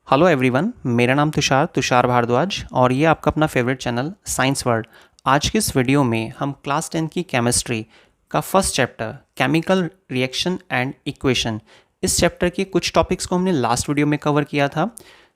Hello everyone, मेरा नाम तुषार भारद्वाज और ये आपका अपना फेवरेट चैनल साइंस वर्ल्ड। आज के इस वीडियो में हम क्लास 10 की केमिस्ट्री का first chapter chemical reaction and equation, इस चैप्टर के कुछ टॉपिक्स को हमने लास्ट वीडियो में कवर किया था,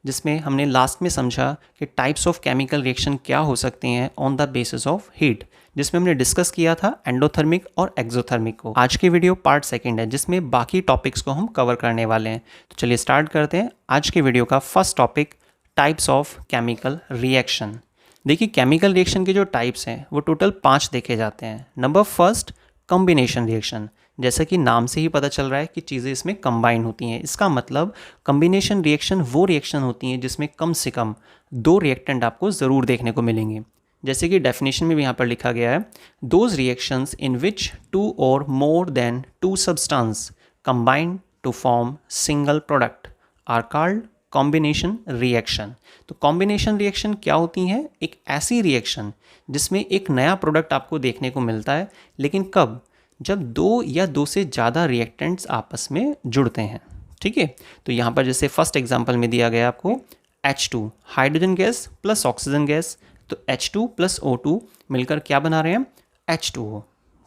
जिसमें हमने लास्ट में समझा कि टाइप्स ऑफ केमिकल रिएक्शन क्या हो सकती हैं on the basis of heat, जिसमें हमने डिस्कस किया था एंडोथर्मिक और एक्सोथर्मिक को। आज की वीडियो पार्ट सेकंड है, जिसमें बाकी टॉपिक्स को हम कवर करने वाले हैं। तो चलिए स्टार्ट करते हैं आज के वीडियो का first topic, types of chemical reaction. देखिए, केमिकल रिएक्शन के जो टाइप्स हैं वो टोटल 5 देखे जाते हैं। Number first, combination reaction. जैसा कि नाम से ही पता चल रहा है कि चीज़ें इसमें कंबाइन होती हैं। इसका मतलब कॉम्बिनेशन रिएक्शन वो रिएक्शन होती हैं जिसमें कम से कम 2 रिएक्टेंट आपको ज़रूर देखने को मिलेंगे। जैसे कि डेफिनेशन में भी यहाँ पर लिखा गया है, दोज रिएक्शंस इन विच 2 और more than 2 substance combine to form single product are called combination reaction. तो कॉम्बिनेशन रिएक्शन क्या होती हैं? एक ऐसी रिएक्शन जिसमें एक नया प्रोडक्ट आपको देखने को मिलता है, लेकिन कब? जब 2 या 2 से ज़्यादा रिएक्टेंट्स आपस में जुड़ते हैं। ठीक है, तो यहाँ पर जैसे फर्स्ट एग्जांपल में दिया गया आपको H2 hydrogen gas plus oxygen gas, तो H2 प्लस O2 मिलकर क्या बना रहे हैं? H2O।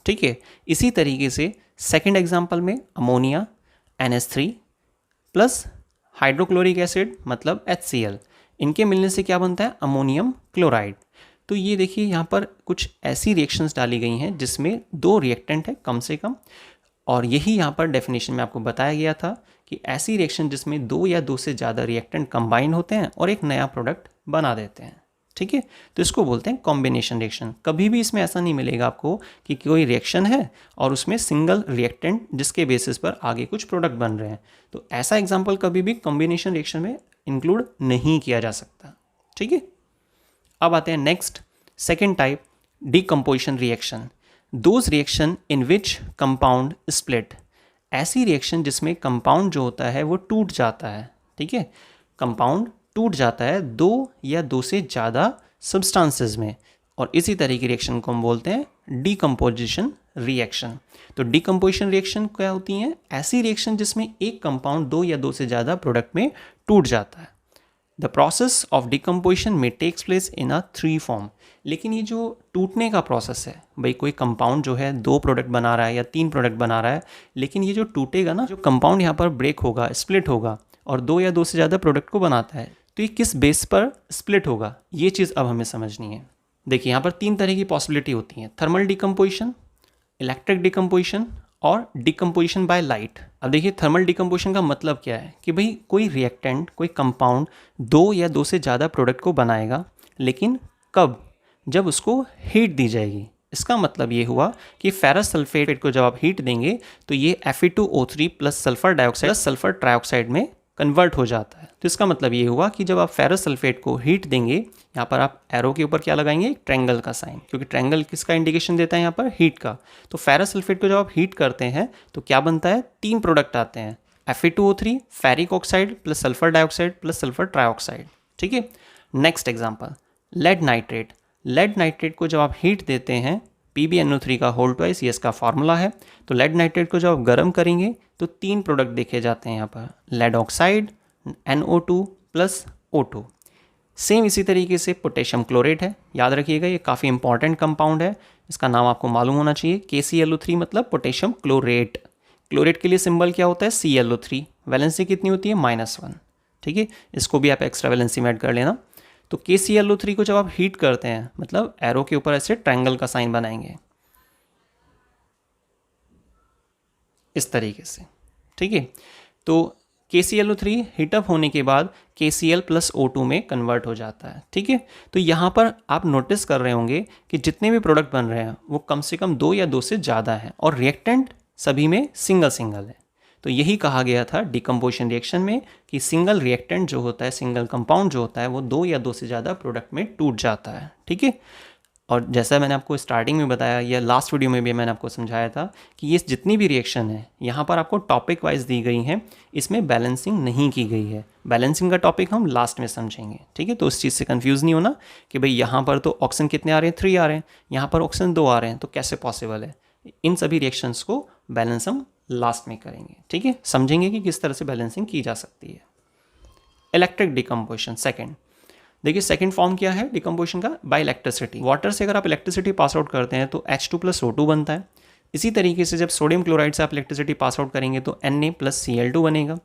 ठीक है, इसी तरीके से सेकेंड एग्जाम्पल में ammonia NH3 plus hydrochloric acid मतलब HCl, इनके मिलने से क्या बनता है? Ammonium chloride. तो ये देखिए, यहाँ पर कुछ ऐसी रिएक्शंस डाली गई हैं जिसमें 2 रिएक्टेंट है कम से कम, और यही यहाँ पर डेफिनेशन में आपको बताया गया था कि ऐसी रिएक्शन जिसमें 2 या 2 से ज़्यादा रिएक्टेंट कंबाइन होते हैं और एक नया प्रोडक्ट बना देते हैं। ठीक है, तो इसको बोलते हैं कॉम्बिनेशन रिएक्शन। कभी भी इसमें ऐसा नहीं मिलेगा आपको कि कोई रिएक्शन है और उसमें सिंगल रिएक्टेंट जिसके बेसिस पर आगे कुछ प्रोडक्ट बन रहे हैं। तो ऐसा एग्जाम्पल कभी भी कॉम्बिनेशन रिएक्शन में इंक्लूड नहीं किया जा सकता। ठीक है, अब आते हैं next, second type, decomposition reaction. Those reaction in which compound split. ऐसी रिएक्शन जिसमें कंपाउंड जो होता है वो टूट जाता है। ठीक है, कंपाउंड टूट जाता है 2 या 2 से ज़्यादा सब्सटेंसेस में, और इसी तरह की रिएक्शन को हम बोलते हैं डीकम्पोजिशन रिएक्शन। तो डीकम्पोजिशन रिएक्शन क्या होती हैं? ऐसी रिएक्शन जिसमें एक कंपाउंड 2 या 2 से ज़्यादा प्रोडक्ट में टूट जाता है। द प्रोसेस ऑफ डिकम्पोजिशन में takes place in a 3 form. लेकिन ये जो टूटने का प्रोसेस है, भाई कोई कंपाउंड जो है 2 प्रोडक्ट बना रहा है या 3 प्रोडक्ट बना रहा है, लेकिन ये जो टूटेगा ना, जो कंपाउंड यहाँ पर ब्रेक होगा, स्प्लिट होगा और 2 या 2 से ज़्यादा प्रोडक्ट को बनाता है, तो ये किस बेस पर स्प्लिट होगा, ये चीज़ अब हमें समझनी है। देखिए, यहाँ पर 3 तरह की पॉसिबिलिटी होती हैं, थर्मल डिकम्पोजिशन, इलेक्ट्रिक डिकम्पोजिशन और डिकम्पोजिशन बाय लाइट। अब देखिए, थर्मल डिकम्पोजिशन का मतलब क्या है कि भाई कोई रिएक्टेंट, कोई कंपाउंड 2 या 2 से ज़्यादा प्रोडक्ट को बनाएगा, लेकिन कब? जब उसको हीट दी जाएगी। इसका मतलब ये हुआ कि फेरस सल्फेट को जब आप हीट देंगे तो ये Fe2O3 plus sulphur dioxide plus sulphur trioxide में कन्वर्ट हो जाता है। तो इसका मतलब ये हुआ कि जब आप फेरस सल्फेट को हीट देंगे, यहाँ पर आप एरो के ऊपर क्या लगाएंगे? ट्रायंगल का साइन, क्योंकि ट्रायंगल किसका इंडिकेशन देता है? यहाँ पर हीट का। तो फेरस सल्फेट को जब आप हीट करते हैं तो क्या बनता है? 3 प्रोडक्ट आते हैं, Fe2O3, ferric oxide plus sulphur dioxide plus sulphur trioxide. ठीक है, next example, lead nitrate. Lead nitrate को जब आप हीट देते हैं, PbNO3 का होल ट्वाइस, ये इसका फॉर्मूला है। तो लेड नाइट्रेट को जब आप गर्म करेंगे तो 3 प्रोडक्ट देखे जाते हैं यहाँ पर, lead oxide, NO2 plus O2। Same इसी तरीके से पोटेशियम क्लोरेट है, याद रखिएगा ये काफ़ी इंपॉर्टेंट कंपाउंड है, इसका नाम आपको मालूम होना चाहिए। KClO3 मतलब पोटेशियम क्लोरेट। क्लोरेट के लिए सिंबल क्या होता है? ClO3। वैलेंसी कितनी होती है? -1। ठीक है, इसको भी आप एक्स्ट्रा वैलेंसी में ऐड कर लेना। तो KClO3 को जब आप हीट करते हैं, मतलब एरो के ऊपर ऐसे ट्रायंगल का साइन बनाएंगे इस तरीके से। ठीक है, तो KClO3 हीटअप होने के बाद KCl प्लस O2 में कन्वर्ट हो जाता है। ठीक है, तो यहाँ पर आप नोटिस कर रहे होंगे कि जितने भी प्रोडक्ट बन रहे हैं वो कम से कम 2 या 2 से ज़्यादा हैं, और रिएक्टेंट सभी में सिंगल सिंगल है। तो यही कहा गया था डिकम्पोजिशन रिएक्शन में कि सिंगल रिएक्टेंट जो होता है, सिंगल कंपाउंड जो होता है, वो 2 या 2 से ज़्यादा प्रोडक्ट में टूट जाता है। ठीक है, और जैसा मैंने आपको स्टार्टिंग में बताया या लास्ट वीडियो में भी मैंने आपको समझाया था कि ये जितनी भी रिएक्शन है यहाँ पर आपको टॉपिक वाइज दी गई हैं, इसमें बैलेंसिंग नहीं की गई है। बैलेंसिंग का टॉपिक हम लास्ट में समझेंगे। ठीक है, तो उस चीज़ से कंफ्यूज नहीं होना कि भाई यहाँ पर तो ऑक्सीजन कितने आ रहे हैं? 3 आ रहे हैं, यहाँ पर ऑक्सीजन 2 आ रहे हैं, तो कैसे पॉसिबल है? इन सभी रिएक्शंस को बैलेंस हम लास्ट में करेंगे। ठीक है, समझेंगे कि किस तरह से बैलेंसिंग की जा सकती है। Electric decomposition second. देखिए सेकेंड फॉर्म क्या है डिकम्पोजिशन का, बाय इलेक्ट्रिसिटी। वाटर से अगर आप इलेक्ट्रिसिटी पास आउट करते हैं तो H2+O2 बनता है। इसी तरीके से जब सोडियम क्लोराइड से आप इलेक्ट्रिसिटी पास आउट करेंगे तो Na+Cl2 बनेगा।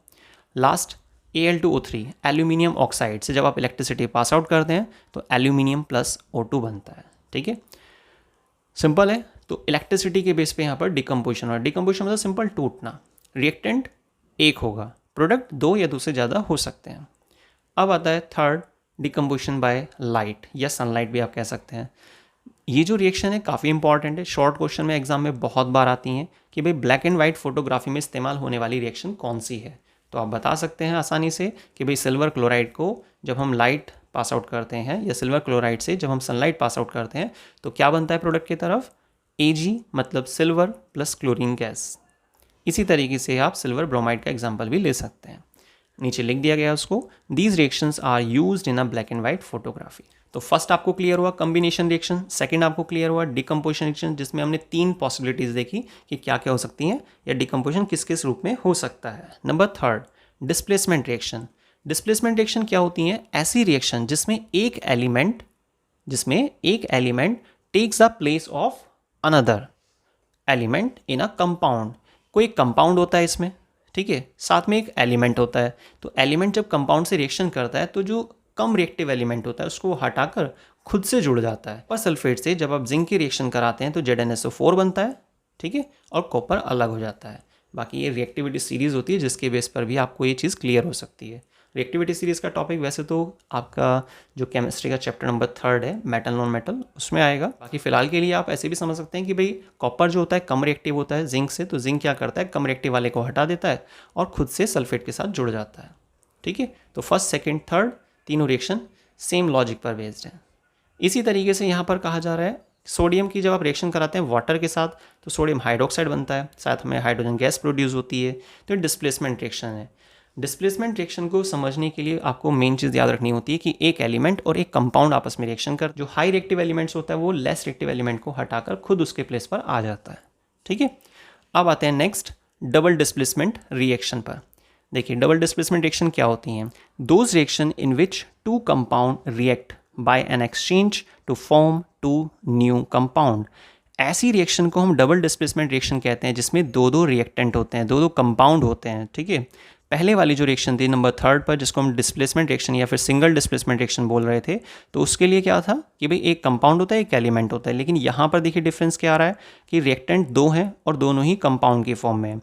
लास्ट Al2O3 एल्यूमिनियम ऑक्साइड से जब आप इलेक्ट्रिसिटी पास आउट करते हैं तो एल्यूमिनियम+O2 बनता है। ठीक है, सिंपल है। तो इलेक्ट्रिसिटी के बेस पे यहाँ पर डिकम्पोजिशन, और डिकम्पोजिशन मतलब सिंपल टूटना। रिएक्टेंट एक होगा, प्रोडक्ट दो या दो से ज़्यादा हो सकते हैं। अब आता है थर्ड, डिकम्पोजिशन बाय लाइट या सनलाइट भी आप कह सकते हैं। ये जो रिएक्शन है काफ़ी इंपॉर्टेंट है, शॉर्ट क्वेश्चन में एग्जाम में बहुत बार आती हैं कि भाई ब्लैक एंड वाइट फोटोग्राफी में इस्तेमाल होने वाली रिएक्शन कौन सी है। तो आप बता सकते हैं आसानी से कि भाई सिल्वर क्लोराइड को जब हम लाइट पास आउट करते हैं या सिल्वर क्लोराइड से जब हम सनलाइट पास आउट करते हैं तो क्या बनता है प्रोडक्ट की तरफ, Ag मतलब सिल्वर प्लस क्लोरीन गैस। इसी तरीके से आप सिल्वर ब्रोमाइड का एग्जाम्पल भी ले सकते हैं, नीचे लिख दिया गया उसको। These reactions are used in a black and white photography. तो फर्स्ट आपको क्लियर हुआ कॉम्बिनेशन रिएक्शन, सेकंड आपको क्लियर हुआ डिकम्पोजिशन रिएक्शन जिसमें हमने तीन पॉसिबिलिटीज देखी कि क्या क्या हो सकती हैं या डिकम्पोजिशन किस किस रूप में हो सकता है। Number third, displacement reaction. Displacement reaction क्या होती है, ऐसी रिएक्शन जिसमें एक element takes the place of another element in a compound. कोई कंपाउंड होता है इसमें, ठीक है, साथ में एक एलिमेंट होता है। तो एलिमेंट जब कंपाउंड से रिएक्शन करता है तो जो कम रिएक्टिव एलिमेंट होता है उसको हटाकर खुद से जुड़ जाता है। कॉपर सल्फेट से जब आप जिंक की रिएक्शन कराते हैं तो ZnSO4 बनता है, ठीक है, और कॉपर अलग हो जाता है। बाकी ये रिएक्टिविटी सीरीज होती है जिसके बेस पर भी आपको ये चीज़ क्लियर हो सकती है। रिएक्टिविटी सीरीज का टॉपिक वैसे तो आपका जो केमिस्ट्री का चैप्टर नंबर 3 है मेटल नॉन मेटल उसमें आएगा। बाकी फिलहाल के लिए आप ऐसे भी समझ सकते हैं कि भाई कॉपर जो होता है कम रिएक्टिव होता है जिंक से, तो जिंक क्या करता है कम रिएक्टिव वाले को हटा देता है और खुद से सल्फेट के साथ जुड़ जाता है। ठीक है, तो फर्स्ट सेकेंड थर्ड तीनों रिएक्शन सेम लॉजिक पर बेस्ड है। इसी तरीके से यहाँ पर कहा जा रहा है सोडियम की जब आप रिएक्शन कराते हैं वाटर के साथ तो सोडियम हाइड्रोक्साइड बनता है, साथ में हाइड्रोजन गैस प्रोड्यूस होती है, तो डिस्प्लेसमेंट रिएक्शन है। डिस्प्लेसमेंट रिएक्शन को समझने के लिए आपको मेन चीज़ याद रखनी होती है कि एक एलिमेंट और एक कंपाउंड आपस में रिएक्शन कर, जो हाई रिएक्टिव एलिमेंट्स होता है वो लेस रिएक्टिव एलिमेंट को हटाकर खुद उसके प्लेस पर आ जाता है। ठीक है, अब आते हैं नेक्स्ट डबल डिस्प्लेसमेंट रिएक्शन पर। देखिए डबल डिस्प्लेसमेंट रिएक्शन क्या होती हैं, those reaction in which two compound react by an exchange to form two new compound. ऐसी रिएक्शन को हम डबल डिस्प्लेसमेंट रिएक्शन कहते हैं जिसमें दो दो रिएक्टेंट होते हैं, दो दो कंपाउंड होते हैं। ठीक है, पहले वाली जो रिएक्शन थी नंबर थर्ड पर जिसको हम डिस्प्लेसमेंट रिएक्शन या फिर सिंगल डिस्प्लेसमेंट रिएक्शन बोल रहे थे, तो उसके लिए क्या था कि भाई एक कंपाउंड होता है एक एलिमेंट होता है। लेकिन यहाँ पर देखिए डिफरेंस क्या आ रहा है कि रिएक्टेंट दो हैं और दोनों ही कंपाउंड की फॉर्म में है।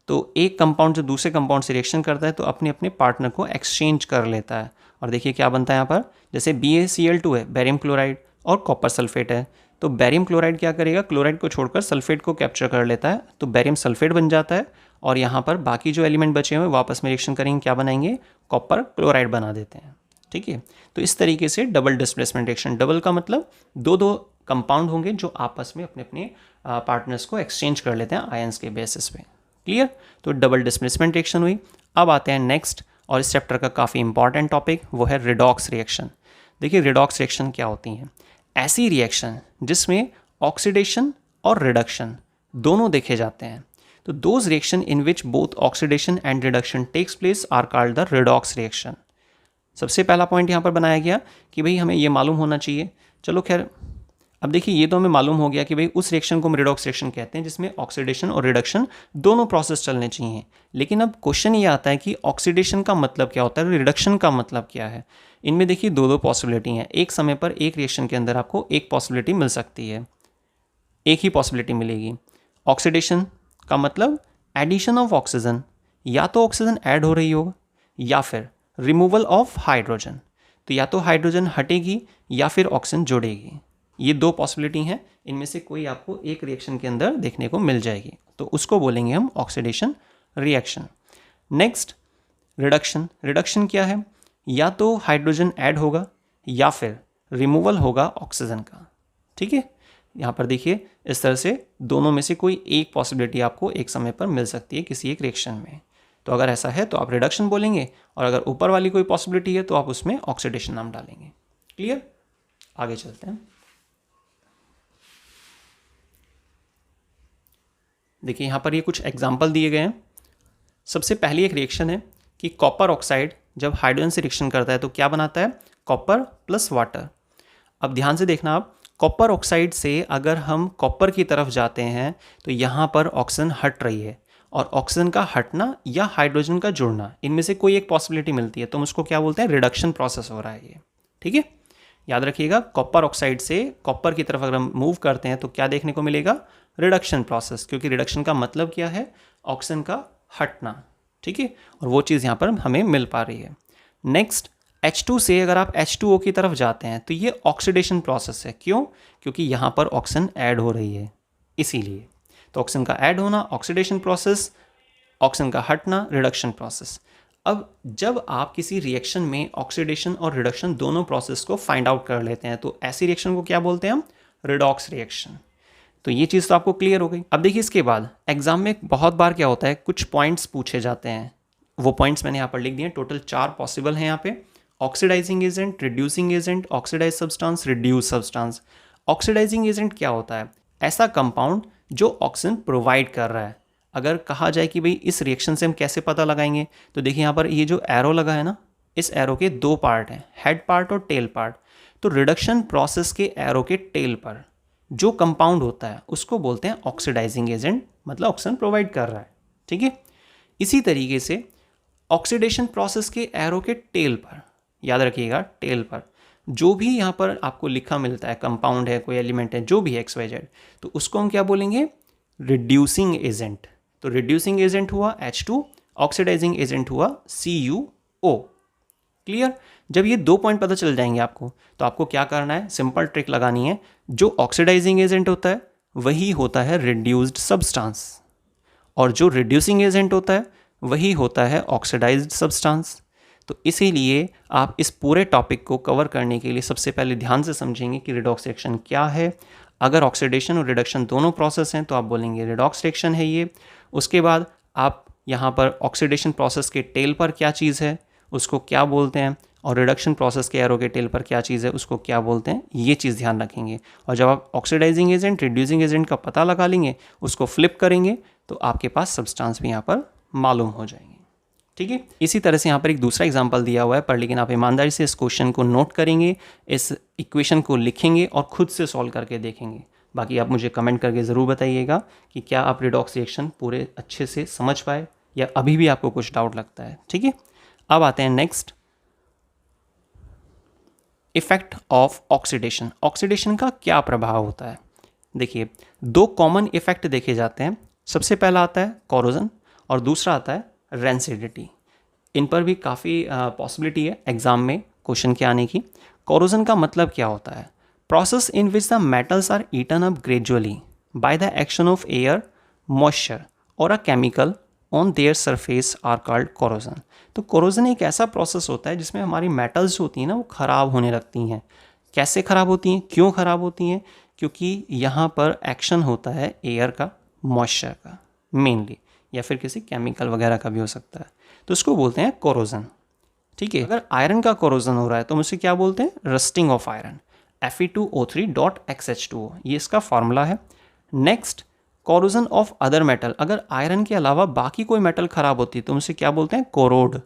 तो एक कंपाउंड जो दूसरे कंपाउंड से रिएक्शन करता है तो अपने अपने पार्टनर को एक्सचेंज कर लेता है और देखिए क्या बनता है यहाँ पर, जैसे BaCl2 है बेरियम क्लोराइड और कॉपर सल्फेट है, तो बेरियम क्लोराइड क्या करेगा क्लोराइड को छोड़कर सल्फेट को कैप्चर कर लेता है तो बेरियम सल्फेट बन जाता है और यहाँ पर बाकी जो एलिमेंट बचे हुए वापस में रिएक्शन करेंगे क्या बनाएंगे, कॉपर क्लोराइड बना देते हैं। ठीक है, तो इस तरीके से डबल डिस्प्लेसमेंट रिएक्शन, डबल का मतलब दो दो कंपाउंड होंगे जो आपस में अपने अपने पार्टनर्स को एक्सचेंज कर लेते हैं आयंस के बेसिस पे। क्लियर, तो डबल डिस्प्लेसमेंट रिएक्शन हुई। अब आते हैं नेक्स्ट और इस चैप्टर का काफ़ी इंपॉर्टेंट टॉपिक वो है रिडॉक्स रिएक्शन। देखिए रिडॉक्स रिएक्शन क्या होती हैं, ऐसी रिएक्शन जिसमें ऑक्सीडेशन और रिडक्शन दोनों देखे जाते हैं। तो those reaction in which both oxidation and reduction takes place are called the redox reaction. सबसे पहला पॉइंट यहाँ पर बनाया गया कि भाई हमें ये मालूम होना चाहिए, चलो खैर अब देखिए ये तो हमें मालूम हो गया कि भाई उस रिएक्शन को हम रिडॉक्स रिएक्शन कहते हैं जिसमें ऑक्सीडेशन और रिडक्शन दोनों प्रोसेस चलने चाहिए। लेकिन अब क्वेश्चन ये आता है कि ऑक्सीडेशन का मतलब क्या होता है, रिडक्शन का मतलब क्या है। इनमें देखिए दो दो पॉसिबिलिटी हैं, एक समय पर एक रिएक्शन के अंदर आपको एक पॉसिबिलिटी मिल सकती है, एक ही पॉसिबिलिटी मिलेगी। ऑक्सीडेशन का मतलब एडिशन ऑफ ऑक्सीजन, या तो ऑक्सीजन ऐड हो रही होगा या फिर रिमूवल ऑफ हाइड्रोजन, तो या तो हाइड्रोजन हटेगी या फिर ऑक्सीजन जुड़ेगी। ये दो पॉसिबिलिटी हैं, इनमें से कोई आपको एक रिएक्शन के अंदर देखने को मिल जाएगी, तो उसको बोलेंगे हम oxidation reaction. Next reduction, reduction क्या है, या तो हाइड्रोजन ऐड होगा या फिर रिमूवल होगा ऑक्सीजन का। ठीक है, यहाँ पर देखिए इस तरह से दोनों में से कोई एक पॉसिबिलिटी आपको एक समय पर मिल सकती है किसी एक रिएक्शन में, तो अगर ऐसा है तो आप रिडक्शन बोलेंगे और अगर ऊपर वाली कोई पॉसिबिलिटी है तो आप उसमें ऑक्सीडेशन नाम डालेंगे। क्लियर, आगे चलते हैं। देखिए यहाँ पर ये कुछ एग्जाम्पल दिए गए हैं। सबसे पहली एक रिएक्शन है कि कॉपर ऑक्साइड जब हाइड्रोजन से रिएक्शन करता है तो क्या बनाता है, कॉपर प्लस वाटर। अब ध्यान से देखना आप, कॉपर ऑक्साइड से अगर हम कॉपर की तरफ जाते हैं तो यहाँ पर ऑक्सीजन हट रही है, और ऑक्सीजन का हटना या हाइड्रोजन का जुड़ना, इनमें से कोई एक पॉसिबिलिटी मिलती है, तो हम उसको क्या बोलते हैं, रिडक्शन प्रोसेस हो रहा है ये। ठीक है, याद रखिएगा, कॉपर ऑक्साइड से कॉपर की तरफ अगर हम मूव करते हैं तो क्या देखने को मिलेगा, रिडक्शन प्रोसेस, क्योंकि रिडक्शन का मतलब क्या है, ऑक्सीजन का हटना। ठीक है, और वो चीज़ यहाँ पर हमें मिल पा रही है। नेक्स्ट, H2 से अगर आप H2O की तरफ जाते हैं तो ये ऑक्सीडेशन प्रोसेस है। क्यों, क्योंकि यहाँ पर ऑक्सीजन ऐड हो रही है, इसीलिए। तो ऑक्सीजन का ऐड होना ऑक्सीडेशन प्रोसेस, ऑक्सीजन का हटना रिडक्शन प्रोसेस। अब जब आप किसी रिएक्शन में ऑक्सीडेशन और रिडक्शन दोनों प्रोसेस को फाइंड आउट कर लेते हैं तो ऐसी रिएक्शन को क्या बोलते हैं हम, रिडॉक्स रिएक्शन। तो ये चीज़ तो आपको क्लियर हो गई। अब देखिए, इसके बाद एग्जाम में बहुत बार क्या होता है, कुछ पॉइंट्स पूछे जाते हैं, वो पॉइंट्स मैंने यहाँ पर लिख दिए। टोटल 4 पॉसिबल हैं यहाँ पे, oxidizing agent, reducing agent, oxidize substance, reduce substance. Oxidizing agent क्या होता है, ऐसा कंपाउंड जो ऑक्सीजन प्रोवाइड कर रहा है। अगर कहा जाए कि भाई इस रिएक्शन से हम कैसे पता लगाएंगे, तो देखिए यहाँ पर ये जो एरो लगा है ना, इस एरो के 2 पार्ट हैं, हेड पार्ट और टेल पार्ट। तो रिडक्शन प्रोसेस के एरो के टेल पर जो कंपाउंड होता है उसको बोलते हैं ऑक्सीडाइजिंग एजेंट, मतलब ऑक्सीजन प्रोवाइड कर रहा है। ठीक है, इसी तरीके से ऑक्सीडेशन प्रोसेस के एरो के टेल पर, याद रखिएगा टेल पर, जो भी यहाँ पर आपको लिखा मिलता है, कंपाउंड है, कोई एलिमेंट है, जो भी है XYZ, तो उसको हम क्या बोलेंगे, रिड्यूसिंग एजेंट। तो रिड्यूसिंग एजेंट हुआ H2, ऑक्सीडाइजिंग एजेंट हुआ CuO। क्लियर, जब ये 2 पॉइंट पता चल जाएंगे आपको, तो आपको क्या करना है, सिंपल ट्रिक लगानी है। जो ऑक्सीडाइजिंग एजेंट होता है वही होता है रिड्यूस्ड सब्सटेंस, और जो रिड्यूसिंग एजेंट होता है वही होता है ऑक्सीडाइज्ड सब्सटेंस। तो इसीलिए आप इस पूरे टॉपिक को कवर करने के लिए सबसे पहले ध्यान से समझेंगे कि रिडॉक्स रिएक्शन क्या है। अगर ऑक्सीडेशन और रिडक्शन दोनों प्रोसेस हैं तो आप बोलेंगे रिडॉक्स रिएक्शन है ये। उसके बाद आप यहाँ पर ऑक्सीडेशन प्रोसेस के टेल पर क्या चीज़ है उसको क्या बोलते हैं, और रिडक्शन प्रोसेस के एरो के टेल पर क्या चीज़ है उसको क्या बोलते हैं, ये चीज़ ध्यान रखेंगे। और जब आप ऑक्सीडाइजिंग एजेंट, रिड्यूसिंग एजेंट का पता लगा लेंगे, उसको फ्लिप करेंगे, तो आपके पास सब्सटेंस भी यहाँ पर मालूम हो जाएंगे। ठीक है, इसी तरह से यहाँ पर एक दूसरा एग्जांपल दिया हुआ है, पर लेकिन आप ईमानदारी से इस क्वेश्चन को नोट करेंगे, इस इक्वेशन को लिखेंगे और खुद से सॉल्व करके देखेंगे। बाकी आप मुझे कमेंट करके ज़रूर बताइएगा कि क्या आप रिडॉक्स रिएक्शन पूरे अच्छे से समझ पाए या अभी भी आपको कुछ डाउट लगता है। ठीक है, अब आते हैं next, effect of oxidation. Oxidation का क्या प्रभाव होता है। देखिए, 2 कॉमन इफेक्ट देखे जाते हैं। सबसे पहला आता है कोरोजन और दूसरा आता है रेंसिडिटी। इन पर भी काफ़ी पॉसिबिलिटी है एग्जाम में क्वेश्चन के आने की। कोरोजन का मतलब क्या होता है, process in which the metals are eaten up gradually by the action of air, moisture और a chemical on their surface are called corrosion. तो कोरोजन एक ऐसा प्रोसेस होता है जिसमें हमारी मेटल्स होती हैं ना, वो ख़राब होने लगती हैं। कैसे ख़राब होती हैं, क्यों ख़राब होती हैं, क्योंकि यहाँ पर एक्शन होता है एयर का, मॉइस्चर का मेनली, या फिर किसी केमिकल वगैरह का भी हो सकता है, तो उसको बोलते हैं कोरोजन। ठीक है, अगर आयरन का कोरोजन हो रहा है तो हम उसे क्या बोलते हैं, रस्टिंग ऑफ आयरन, Fe2O3.XH2O, ये इसका फॉर्मूला है। Next, corrosion of other metal, अगर आयरन के अलावा बाकी कोई मेटल खराब होती है तो उसे क्या बोलते हैं, कोरोड।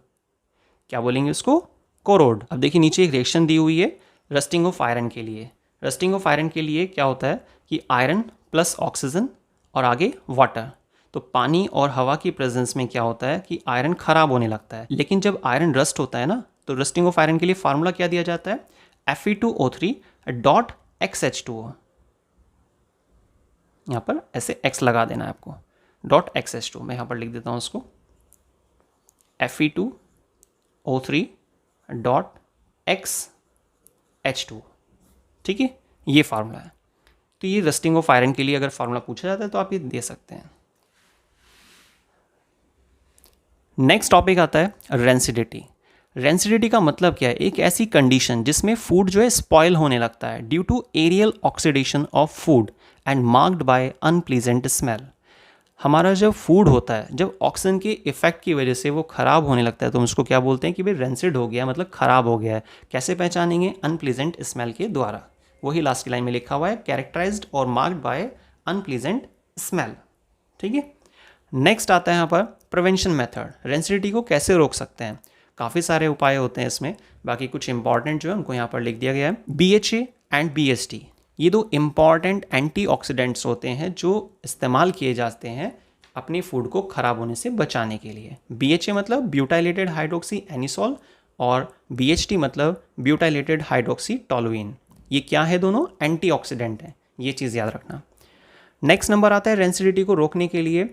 क्या बोलेंगे उसको, कोरोड। अब देखिए नीचे एक रिएक्शन दी हुई है रस्टिंग ऑफ आयरन के लिए। रस्टिंग ऑफ आयरन के लिए क्या होता है कि आयरन प्लस ऑक्सीजन और आगे वाटर, तो पानी और हवा की प्रेजेंस में क्या होता है कि आयरन खराब होने लगता है। लेकिन जब आयरन रस्ट होता है ना, तो रस्टिंग ऑफ आयरन के लिए फार्मूला क्या दिया जाता है, Fe2O3.XH2O। यहाँ पर ऐसे X लगा देना है आपको, .XH2, मैं यहाँ पर लिख देता हूँ उसको, Fe2O3.XH2। ठीक है, ये फार्मूला है। तो ये रस्टिंग ऑफ आयरन के लिए अगर फार्मूला पूछा जाता है तो आप ये दे सकते हैं। नेक्स्ट टॉपिक आता है रेंसिडिटी। रेंसिडिटी का मतलब क्या है, एक ऐसी कंडीशन जिसमें फूड जो है स्पॉयल होने लगता है due to aerial oxidation of food and marked by unpleasant smell. हमारा जब फूड होता है, जब ऑक्सीजन के इफेक्ट की वजह से वो ख़राब होने लगता है, तो हम उसको क्या बोलते हैं कि भाई रेंसिड हो गया, मतलब ख़राब हो गया है। कैसे पहचानेंगे, अनप्लीजेंट स्मेल के द्वारा। वही लास्ट की लाइन में लिखा हुआ है, कैरेक्टराइज्ड और मार्क्ड बाय अनप्लीजेंट स्मेल। ठीक है, नेक्स्ट आता है यहाँ पर प्रिवेंशन मेथड। रेंसिडिटी को कैसे रोक सकते हैं। काफ़ी सारे उपाय होते हैं इसमें, बाकी कुछ इंपॉर्टेंट जो है उनको यहाँ पर लिख दिया गया है। BHA एंड BST ये दो इम्पॉर्टेंट एंटीऑक्सीडेंट्स होते हैं जो इस्तेमाल किए जाते हैं अपने फूड को ख़राब होने से बचाने के लिए। BHA मतलब ब्यूटाइलेटेड हाइड्रोक्सी एनिसोल और BHT मतलब ब्यूटाइलेटेड हाइड्रोक्सी टोलुइन। ये क्या है? दोनों एंटीऑक्सीडेंट हैं, ये चीज़ याद रखना। नेक्स्ट नंबर आता है रेंसिडिटी को रोकने के लिए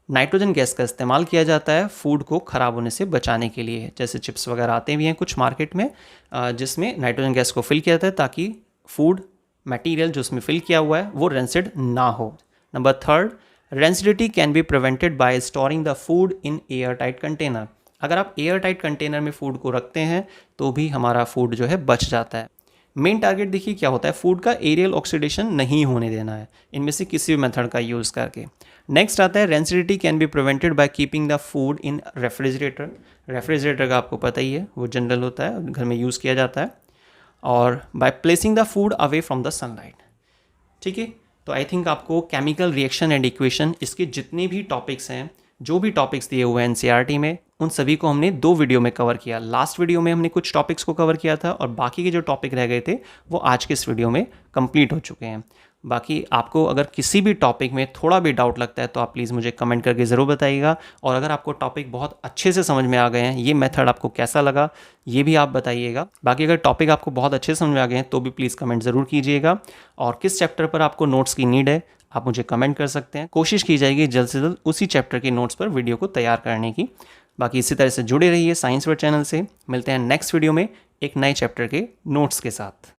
नाइट्रोजन गैस का इस्तेमाल किया जाता है फूड को ख़राब होने से बचाने के लिए। जैसे चिप्स वगैरह आते भी हैं कुछ मार्केट में जिसमें नाइट्रोजन गैस को फिल किया जाता है ताकि फूड मटेरियल जो उसमें फिल किया हुआ है वो रेंसिड ना हो। Number third, rancidity can be prevented by storing the food in air tight container. अगर आप एयर टाइट कंटेनर में फूड को रखते हैं तो भी हमारा फूड जो है बच जाता है। मेन टारगेट देखिए क्या होता है, फूड का एरियल ऑक्सीडेशन नहीं होने देना है इनमें से किसी भी मेथड का यूज़ करके। नेक्स्ट आता है rancidity can be prevented by keeping the food in refrigerator. Refrigerator का आपको पता ही है, वो जनरल होता है, घर में यूज़ किया जाता है। और by placing the food away from the sunlight. ठीक है, तो आई थिंक आपको केमिकल रिएक्शन एंड इक्वेशन इसके जितने भी टॉपिक्स हैं, जो भी टॉपिक्स दिए हुए हैं एनसीईआरटी में, उन सभी को हमने 2 वीडियो में कवर किया। लास्ट वीडियो में हमने कुछ टॉपिक्स को कवर किया था और बाकी के जो टॉपिक रह गए थे वो आज के इस वीडियो में कंप्लीट हो चुके हैं। बाकी आपको अगर किसी भी टॉपिक में थोड़ा भी डाउट लगता है तो आप प्लीज़ मुझे कमेंट करके ज़रूर बताइएगा। और अगर आपको टॉपिक बहुत अच्छे से समझ में आ गए हैं, ये मेथड आपको कैसा लगा ये भी आप बताइएगा। बाकी अगर टॉपिक आपको बहुत अच्छे से समझ में आ गए हैं तो भी प्लीज़ कमेंट ज़रूर कीजिएगा। और किस चैप्टर पर आपको नोट्स की नीड है आप मुझे कमेंट कर सकते हैं। कोशिश की जाएगी जल्द से जल्द उसी चैप्टर के नोट्स पर वीडियो को तैयार करने की। बाकी इसी तरह से जुड़े रहिए साइंस वर्ड चैनल से। मिलते हैं नेक्स्ट वीडियो में एक नए चैप्टर के नोट्स के साथ।